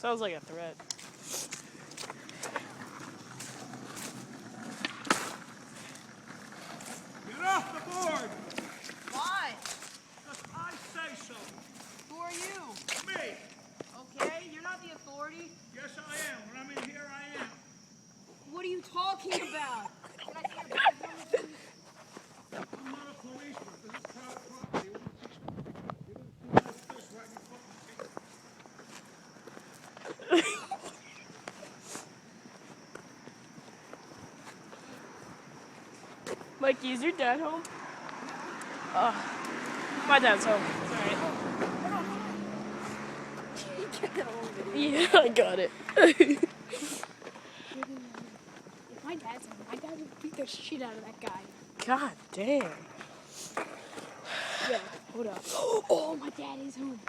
Sounds like a threat. Get off the board! Why? Because I say so. Who are you? Me. Okay, you're not the authority. Yes, I am. When I'm in here, I am. What are you talking about? Can I see your badge number, please? I'm not a policeman. This is private property. You want to teach me? You're going to do like this right in your fucking face. Mikey, is your dad home? My dad's home. Sorry. Yeah, I got it. If my dad's home, my dad would beat the shit out of that guy. God damn. Yeah, hold up. Oh, my dad is home.